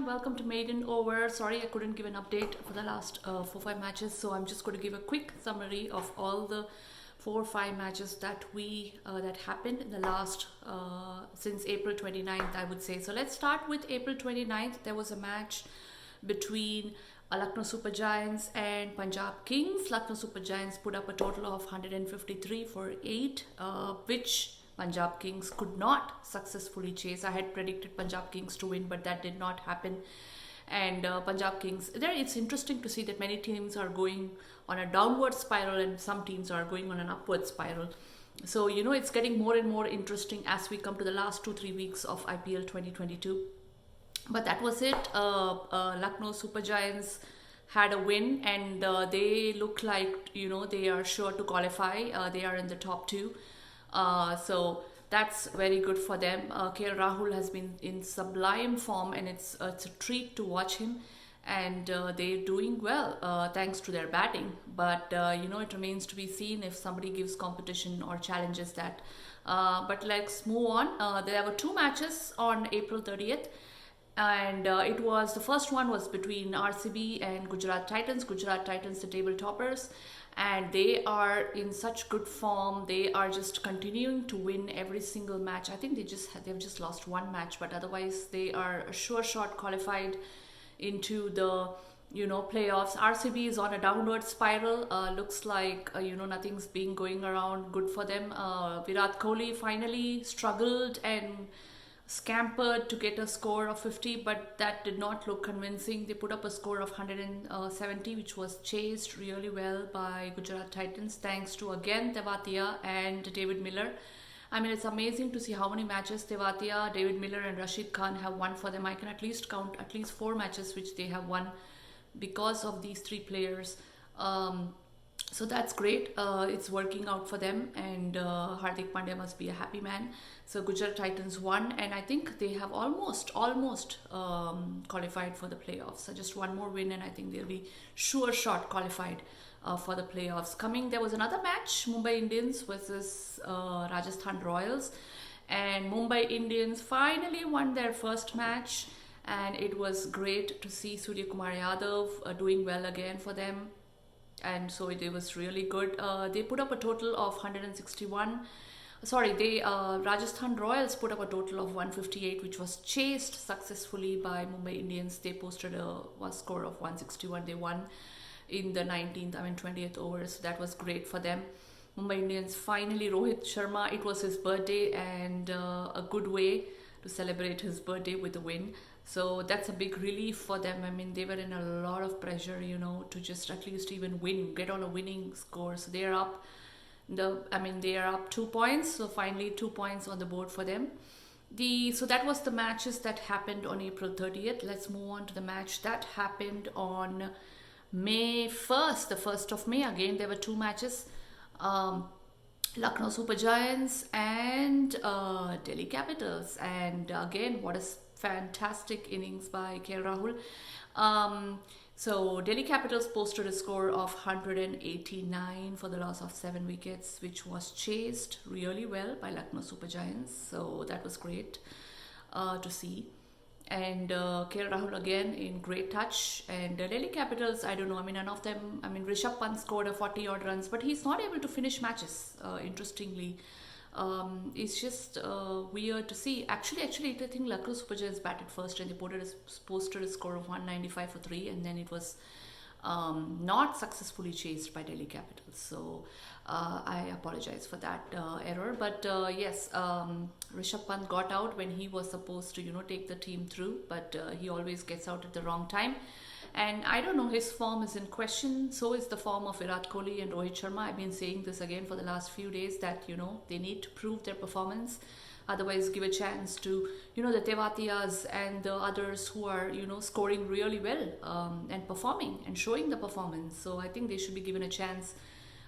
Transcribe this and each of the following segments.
welcome to Maiden Over. Sorry I couldn't give an update for the last 4-5 matches, so I'm just going to give a quick summary of all the 4 or 5 matches that that happened in the last since April 29th, I would say. So let's start with April 29th. There was a match between Lucknow Super Giants and Punjab Kings. Lucknow Super Giants put up a total of 153 for 8, which Punjab Kings could not successfully chase. I had predicted Punjab Kings to win, but that did not happen. And Punjab Kings, it's interesting to see that many teams are going on a downward spiral and some teams are going on an upward spiral. So, it's getting more and more interesting as we come to the last 2-3 weeks of IPL 2022. But that was it. Lucknow Super Giants had a win, and they look like, they are sure to qualify. They are in the top 2. So that's very good for them. KL Rahul has been in sublime form, and it's a treat to watch him. And they're doing well thanks to their batting. But it remains to be seen if somebody gives competition or challenges that. But let's move on. There were 2 matches on April 30th. And the first one was between RCB and Gujarat Titans. Gujarat Titans, the table toppers, and they are in such good form. They are just continuing to win every single match. I think they've just lost 1 match, but otherwise they are a sure shot qualified into the playoffs. RCB is on a downward spiral. Looks like nothing's been going around good for them. Virat Kohli finally struggled and scampered to get a score of 50, but that did not look convincing. They put up a score of 170, which was chased really well by Gujarat Titans, thanks to again Tewatia and David Miller. I mean, it's amazing to see how many matches Tewatia, David Miller and Rashid Khan have won for them. I can at least count at least 4 matches which they have won because of these 3 players. So that's great. It's working out for them, and Hardik Pandya must be a happy man. So Gujarat Titans won, and I think they have almost qualified for the playoffs. So just 1 more win, and I think they'll be sure shot qualified for the playoffs. There was another match, Mumbai Indians versus Rajasthan Royals, and Mumbai Indians finally won their first match, and it was great to see Surya Kumar Yadav doing well again for them. And so it was really good. They put up a total of 161. Rajasthan Royals put up a total of 158, which was chased successfully by Mumbai Indians. They posted a score of 161. They won in the 20th over. So that was great for them. Mumbai Indians finally, Rohit Sharma, it was his birthday, and a good way to celebrate his birthday with a win. So that's a big relief for them. I mean, they were in a lot of pressure, to just at least even win, get on a winning score. So they are up. They are up 2 points. So finally 2 points on the board for them. So that was the matches that happened on April 30th. Let's move on to the match that happened on May 1st, the 1st of May. Again, there were 2 matches. Lucknow Super Giants and Delhi Capitals. And again, what a fantastic innings by KL Rahul. So Delhi Capitals posted a score of 189 for the loss of 7 wickets, which was chased really well by Lucknow Super Giants. So that was great to see. And KL Rahul again in great touch. And Delhi Capitals, I don't know, none of them, Rishabh Pant scored a 40 odd runs, but he's not able to finish matches, interestingly. It's just weird to see. Actually, I think Lucknow Super Giants batted first, and they posted a score of 195 for 3, and then it was not successfully chased by Delhi Capitals. So I apologize for that error. But yes, Rishabh Pant got out when he was supposed to, take the team through, but he always gets out at the wrong time. And I don't know, his form is in question. So is the form of Virat Kohli and Rohit Sharma. I've been saying this again for the last few days that, they need to prove their performance. Otherwise, give a chance to, the Tewatias and the others who are, scoring really well and performing and showing the performance. So I think they should be given a chance.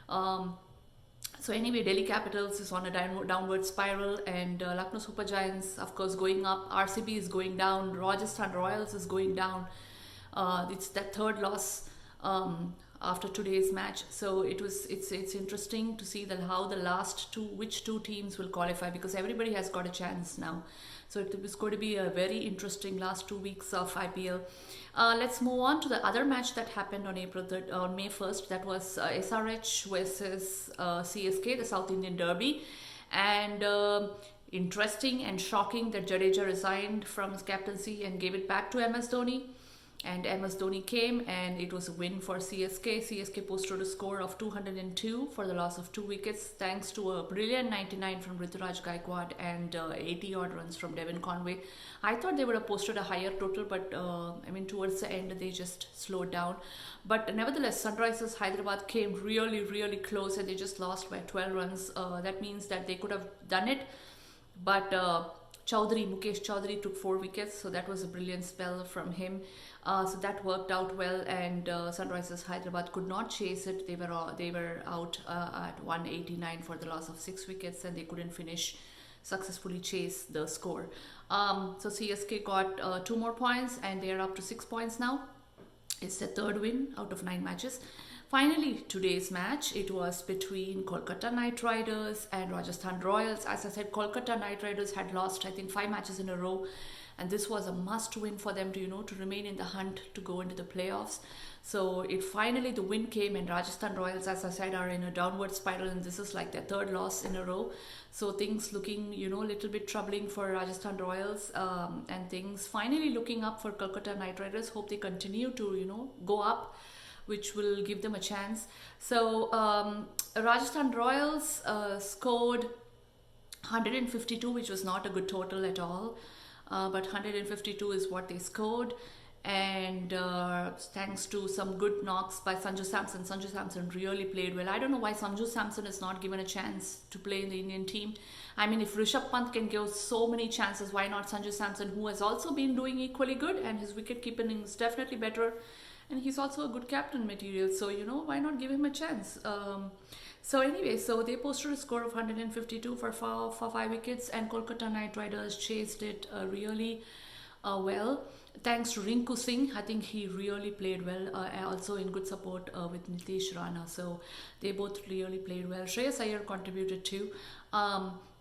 So anyway, Delhi Capitals is on a downward spiral, and Lucknow Super Giants, of course, going up. RCB is going down. Rajasthan Royals is going down. It's that 3rd loss after today's match. So it's interesting to see that how the last two, which two teams will qualify, because everybody has got a chance now. So it is going to be a very interesting last 2 weeks of IPL. Let's move on to the other match that happened on April 3rd, on May 1st. That was SRH versus CSK, the South Indian Derby. And interesting and shocking that Jadeja resigned from his captaincy and gave it back to MS Dhoni. And MS Dhoni came, and it was a win for CSK. CSK posted a score of 202 for the loss of 2 wickets, thanks to a brilliant 99 from Rituraj Gaikwad and 80 odd runs from Devon Conway. I thought they would have posted a higher total, but towards the end they just slowed down. But nevertheless, Sunrisers Hyderabad came really close, and they just lost by 12 runs. That means that they could have done it, but Mukesh Chowdhury took 4 wickets, so that was a brilliant spell from him. So that worked out well, and Sunrisers Hyderabad could not chase it. They were out at 189 for the loss of 6 wickets, and they couldn't successfully chase the score. So CSK got 2 more points, and they are up to 6 points now. It's their 3rd win out of 9 matches. Finally, today's match, it was between Kolkata Knight Riders and Rajasthan Royals. As I said, Kolkata Knight Riders had lost, I think, 5 matches in a row, and this was a must win for them to remain in the hunt to go into the playoffs. So finally the win came, and Rajasthan Royals, as I said, are in a downward spiral, and this is like their 3rd loss in a row. So things looking a little bit troubling for Rajasthan Royals, and things finally looking up for Kolkata Knight Riders. Hope they continue to go up, which will give them a chance. So Rajasthan Royals scored 152, which was not a good total at all, but 152 is what they scored, and thanks to some good knocks by Sanju Samson. Sanju Samson really played well. I don't know why Sanju Samson is not given a chance to play in the Indian team. I mean, if Rishabh Pant can give so many chances, why not Sanju Samson, who has also been doing equally good, and his wicket keeping is definitely better. And he's also a good captain material, so why not give him a chance? So they posted a score of 152 for 5 wickets, and Kolkata Knight Riders chased it really well, thanks to Rinku Singh. I think he really played well, also in good support with Nitish Rana. So they both really played well. Shreyas Iyer contributed too.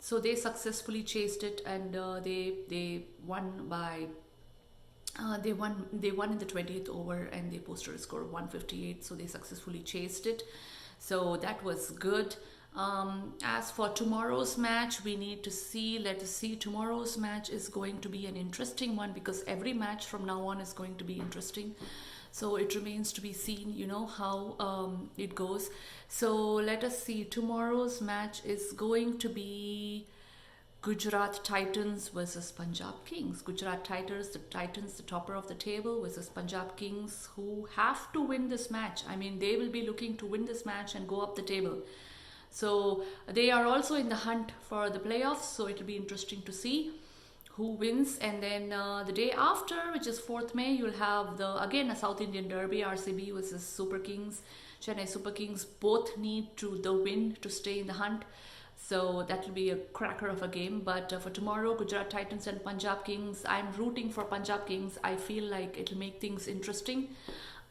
So they successfully chased it, and they won by. They won in the 20th over, and they posted a score of 158. So they successfully chased it. So that was good. As for tomorrow's match, we need to see. Let us see. Tomorrow's match is going to be an interesting one, because every match from now on is going to be interesting. So it remains to be seen, how it goes. So let us see. Tomorrow's match is going to be Gujarat Titans versus Punjab Kings. Gujarat Titans, the topper of the table, versus Punjab Kings, who have to win this match. I mean, they will be looking to win this match and go up the table. So they are also in the hunt for the playoffs. So it will be interesting to see who wins. And then the day after, which is 4th May, you'll have again a South Indian Derby, RCB versus Super Kings. Chennai Super Kings both need the win to stay in the hunt. So that will be a cracker of a game. But for tomorrow, Gujarat Titans and Punjab Kings, I'm rooting for Punjab Kings. I feel like it'll make things interesting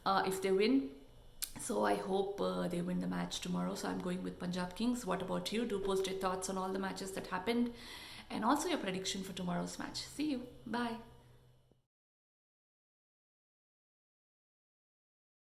if they win. So I hope they win the match tomorrow. So I'm going with Punjab Kings. What about you? Do post your thoughts on all the matches that happened, and also your prediction for tomorrow's match. See you. Bye.